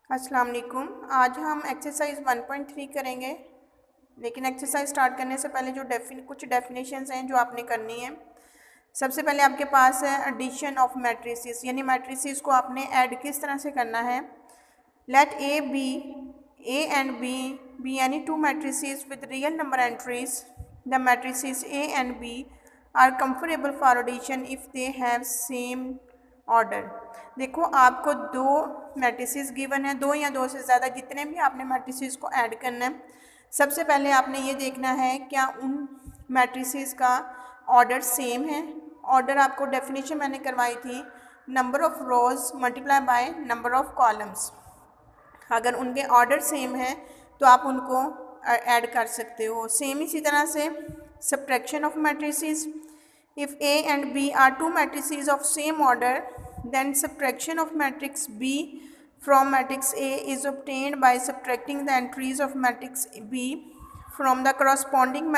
अस्सलाम वालेकुम। आज हम एक्सरसाइज 1.3 करेंगे, लेकिन एक्सरसाइज स्टार्ट करने से पहले जो कुछ डेफिनेशंस हैं जो आपने करनी है। सबसे पहले आपके पास है एडिशन ऑफ मैट्रिसेस, यानी मैट्रिसेस को आपने ऐड किस तरह से करना है। Let A and B be any two matrices with real number entries. The matrices A and B are comfortable for addition if they have same order. देखो, आपको दो मैट्रिसेस गिवन है, दो या दो से ज़्यादा, जितने भी आपने मैट्रिसेस को ऐड करना है। सबसे पहले आपने ये देखना है क्या उन मैट्रिसेस का ऑर्डर सेम है। ऑर्डर आपको डेफिनेशन मैंने करवाई थी, number of rose multiply by number of columns. अगर उनके ऑर्डर सेम है तो आप उनको ऐड कर सकते हो। सेम इसी तरह से subtraction of matrices, if A and B are two matrices of same order, then subtraction of matrix B from matrix A is obtained by subtracting the entries of matrix B from the corresponding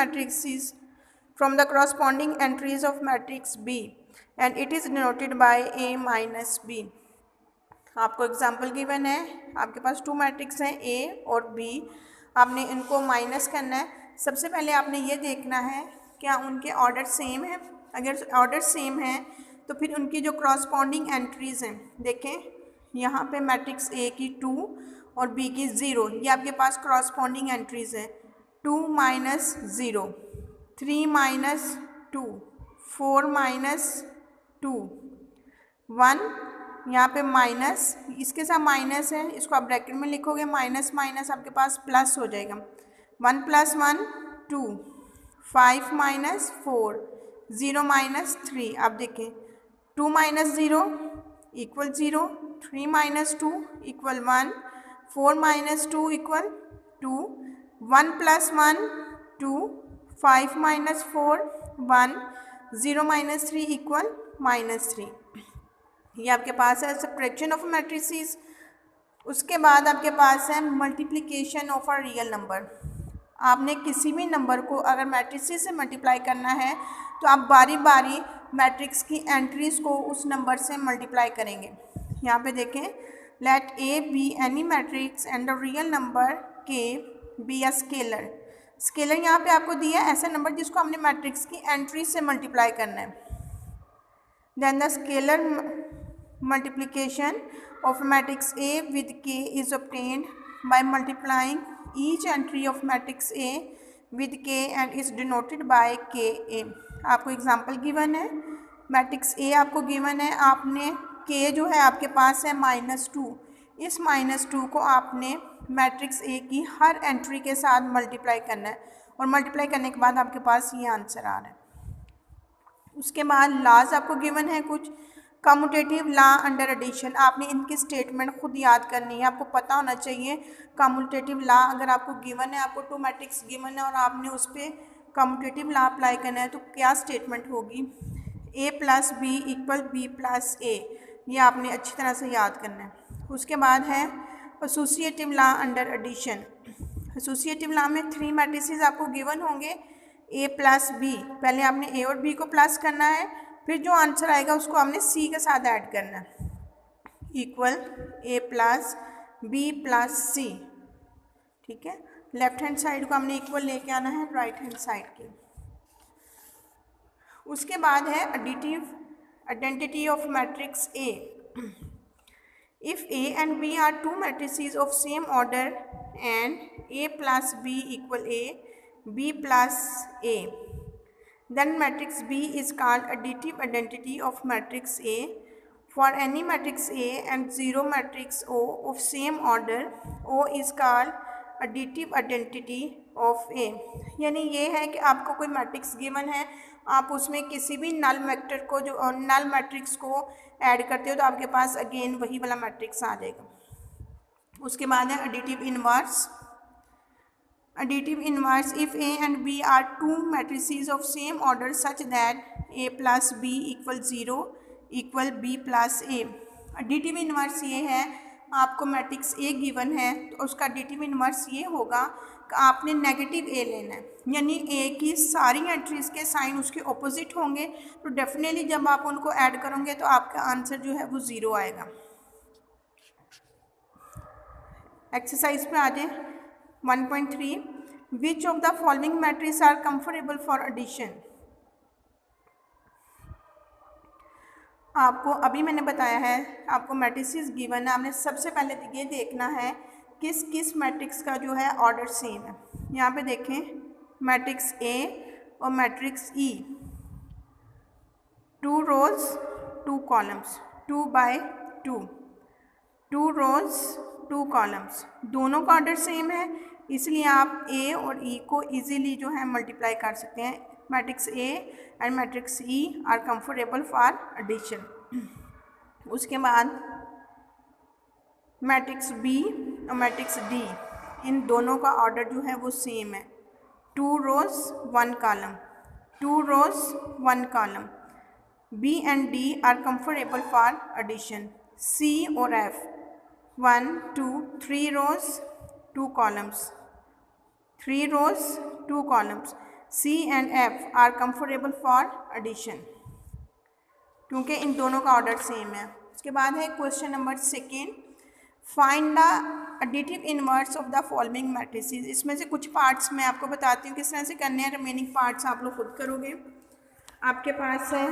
entries of matrix B, and it is denoted by A minus B. आपको example given है, आपके पास two matrix हैं A और B, आपने इनको minus करना है। सबसे पहले आपने ये देखना है क्या उनके ऑर्डर सेम है। अगर ऑर्डर सेम है तो फिर उनकी जो क्रॉसपॉन्डिंग एंट्रीज़ हैं, देखें यहाँ पे मैट्रिक्स A की 2 और B की 0, ये आपके पास क्रॉसपॉन्डिंग एंट्रीज़ हैं। 2 माइनस 0, 3 माइनस 2, 4 माइनस 2, 1, यहाँ पे माइनस, इसके साथ माइनस है, इसको आप ब्रैकेट में लिखोगे, माइनस माइनस आपके पास प्लस हो जाएगा। 1 + 1 2, 5 माइनस 4, 0 माइनस 3। आप देखें 2 minus 0 equal 0, 3 minus 2 equal 1, 4 minus 2 equal 2, 1 + 1 2, 5 minus 4 1, 0 minus 3 equal -3। ये आपके पास है सब्ट्रैक्शन ऑफ मैट्रिसेस। उसके बाद आपके पास है multiplication of a real number. आपने किसी भी नंबर को अगर मैट्रिसेस से मल्टीप्लाई करना है तो आप बारी बारी मैट्रिक्स की एंट्रीज को उस नंबर से मल्टीप्लाई करेंगे। यहाँ पे देखें, let A be any matrix and the real number K be a scalar. Scalar यहाँ पे आपको दिया है ऐसा नंबर जिसको हमने मैट्रिक्स की एंट्रीज से मल्टीप्लाई करना है। Then the scalar multiplication of matrix A with K is obtained by multiplying each entry of matrix A with K and is denoted by KA। आपको एग्जाम्पल गिवन है, matrix A आपको given है, आपने K जो है आपके पास है -2, इस -2 को आपने मैट्रिक्स A की हर एंट्री के साथ मल्टीप्लाई करना है, और मल्टीप्लाई करने के बाद आपके पास ये आंसर आ रहा है। उसके बाद लॉज आपको गिवन है कुछ, कम्यूटेटिव लॉ अंडर एडिशन। आपने इनकी स्टेटमेंट खुद याद करनी है, आपको पता होना चाहिए। कम्यूटेटिव लॉ अगर आपको गिवन है, आपको टू मैट्रिक्स गिवन है और आपने उस पर कम्यूटेटिव लॉ अप्लाई करना है तो क्या स्टेटमेंट होगी, A + B = B + A। ये आपने अच्छी तरह से याद करना है। उसके बाद है associative law under addition. Associative law में 3 मैट्रिसेस आपको गिवन होंगे A + B। पहले आपने A और B को प्लस करना है, फिर जो आंसर आएगा उसको हमने C के साथ ऐड करना है, इक्वल A + B + C। ठीक है, लेफ्ट हैंड साइड को हमने इक्वल लेके आना है राइट हैंड साइड की। उसके बाद है additive identity of matrix A। If A and B are two matrices of same order and A + B = A, B + A, then matrix B is called additive identity of matrix A. For any matrix A and 0 matrix O of same order, O is called additive identity of A। यानी ये है कि आपको कोई matrix given है, आप उसमें किसी भी नल वेक्टर को जो नल मैट्रिक्स को ऐड करते हो तो आपके पास अगेन वही वाला मैट्रिक्स आ जाएगा। उसके बाद है additive inverse. Additive inverse, if A and B are two matrices of same order such that A + B = 0 = B + A। Additive inverse ये है, आपको मैट्रिक्स A गिवन है तो उसका एडिटिव इनवर्स ये होगा कि आपने नेगेटिव A लेना है, यानी A की सारी एंट्रीज के साइन उसके ऑपोजिट होंगे, तो डेफिनेटली जब आप उनको ऐड करोगे तो आपका आंसर जो है वो 0 आएगा। उसके बाद है एडिटिव इनवर्स। एडिटिव इनवर्स ये है, आपको मैट्रिक्स A गिवन है तो उसका एडिटिव इनवर्स ये होगा कि आपने नेगेटिव A लेना है, यानी A की सारी एंट्रीज के साइन उसके ऑपोजिट होंगे, तो डेफिनेटली जब आप उनको ऐड करोगे तो आपका आंसर जो है वो 0 आएगा। एक्सरसाइज पे आ जाए 1.3 which of the following matrix are comfortable for addition. आपको अभी मैंने बताया है, आपको मैट्रिसेस गिवन है, आपने सबसे पहले ये देखना है किस किस मैट्रिक्स का जो है ऑर्डर सेम है। यहाँ पे देखें मैट्रिक्स ए और मैट्रिक्स ई, 2 रोज 2 कॉलम्स, 2 बाय 2, 2 रोज 2 कॉलम्स, दोनों का ऑर्डर सेम है, इसलिए आप ए और ई को इजीली जो है मल्टीप्लाई कर सकते हैं। Matrix A and matrix E are comfortable for addition. उसके बाद मैट्रिक्स बी और मैट्रिक्स डी, इन दोनों का ऑर्डर जो है वो सेम है, 2 rows 1 column, 2 rows 1 column. B and D are comfortable for addition. C और F, 1 2 3 rows 2 columns, 3 rows 2 columns. C and F are comfortable for addition क्योंकि इन दोनों का ऑर्डर सेम है। उसके बाद है question number 2, find the additive inverse of the following matrices. इसमें से कुछ पार्ट्स मैं आपको बताती हूँ किस तरह से करने हैं, रिमेनिंग पार्ट्स आप लोग खुद करोगे। आपके पास है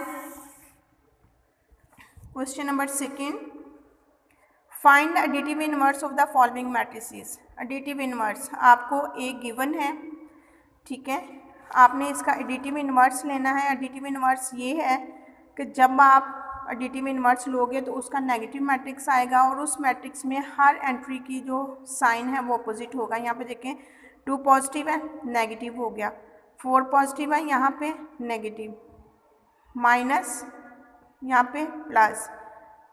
question number 2, find the additive inverse of the following matrices. Additive inverse आपको एक गिवन है, ठीक है, आपने इसका एडिटिव इनवर्स लेना है। एडिटिव इनवर्स ये है कि जब आप एडिटिव इनवर्स लोगे तो उसका नेगेटिव मैट्रिक्स आएगा और उस मैट्रिक्स में हर एंट्री की जो साइन है वो अपोजिट होगा। यहाँ पे देखें 2 पॉजिटिव है, नेगेटिव हो गया, 4 पॉजिटिव है, यहाँ पे नेगेटिव, माइनस, यहाँ पे प्लस,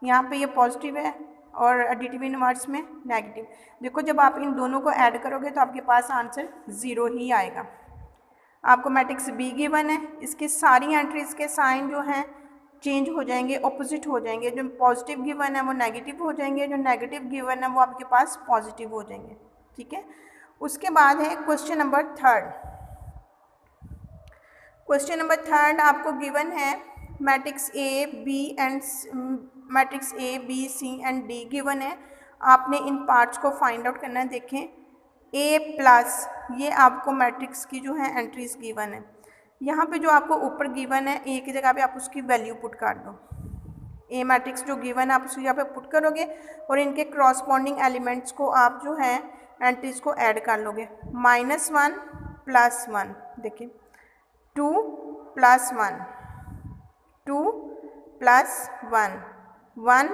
यहाँ पे ये पॉजिटिव है और एडिटिव इनवर्स में नेगेटिव। देखो जब आप इन दोनों को ऐड करोगे तो आपके पास आंसर 0 ही आएगा। आपको मैट्रिक्स बी गिवन है, इसकी सारी एंट्रीज के साइन जो हैं चेंज हो जाएंगे, ऑपोजिट हो जाएंगे। जो पॉजिटिव गिवन है वो नेगेटिव हो जाएंगे, जो नेगेटिव गिवन है वो आपके पास पॉजिटिव हो जाएंगे, ठीक है। उसके बाद है क्वेश्चन नंबर 3। क्वेश्चन नंबर 3 आपको गिवन है matrix A B and matrix A B C and D given है। आपने इन पार्ट्स को फाइंड आउट करना है। देखें ए प्लस, ये आपको मैट्रिक्स की जो है एंट्रीज गिवन है। यहाँ पे जो आपको ऊपर गिवन है ए की जगह पे आप उसकी वैल्यू पुट कर दो। ए मैट्रिक्स जो गिवन है आप उसकी जगह पे पुट करोगे और इनके क्रॉसपॉन्डिंग एलिमेंट्स को आप जो है एंट्रीज को ऐड कर लोगे। -1 + 1, देखिए 2 + 1, 2 + 1, 1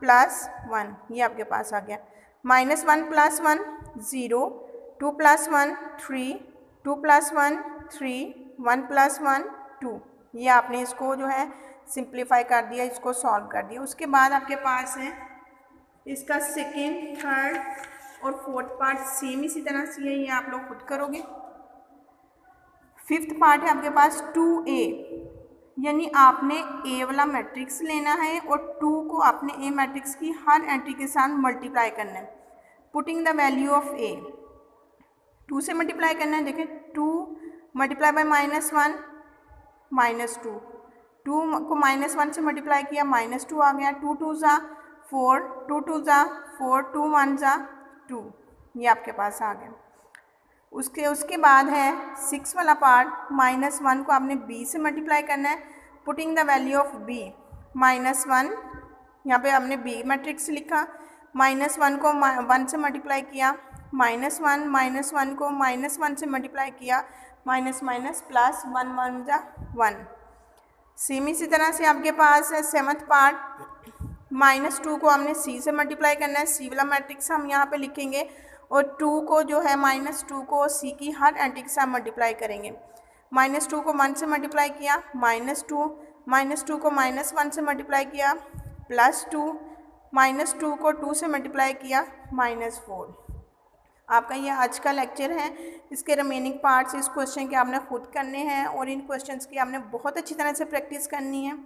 + 1, ये आपके पास आ गया। -1 + 1 0, 2 + 1 3, 2 + 1 3, 1 + 1 2, ये आपने इसको जो है सिंप्लीफाई कर दिया, इसको सॉल्व कर दिया। उसके बाद आपके पास है इसका 2nd, 3rd और 4th पार्ट सेम इसी तरह से है, ये आप लोग खुद करोगे। 5th पार्ट है आपके पास 2a, यानी आपने ए वाला मैट्रिक्स लेना है और 2 को आपने ए मैट्रिक्स की हर एंट्री के साथ मल्टीप्लाई करना है। पुटिंग द वैल्यू ऑफ ए, 2 से मल्टीप्लाई करना है। देखें 2 × -1 -2, 2 को -1 से मल्टीप्लाई किया, -2 आ गया, 2 2 ज़ा 4, 2 2 ज़ा 4, 2 1 ज़ा 2, ये आपके पास आ गया। उसके बाद है 6 वाला पार्ट, -1 को आपने b से मल्टीप्लाई करना है। Putting the value of b, -1, यहाँ पे आपने b मैट्रिक्स लिखा, -1 को 1 से मल्टीप्लाई किया, -1 -1 को -1 से मल्टीप्लाई किया, माइनस प्लस 1 1 जा 1। सेम इसी तरह से आपके पास है 7th पार्ट, -2 को हमने c से मल्टीप्लाई करना है, c वाला मैट्रिक्स हम यहाँ पे लिखेंगे और 2 को जो है -2 को c की हर एंट्री के साथ मल्टीप्लाई करेंगे। -2 को 1 से मल्टीप्लाई किया, -2 को -1 से मल्टीप्लाई किया, +2, -2 को 2 से मल्टीप्लाई किया, -4। आपका ये आज का लेक्चर है। इसके रिमेनिंग पार्ट्स इस क्वेश्चन के आपने खुद करने हैं और इन क्वेश्चंस की आपने बहुत अच्छी तरह से प्रैक्टिस करनी है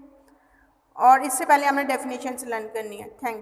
और इससे पहले आपने डेफिनेशंस लर्न करनी है। Thank you.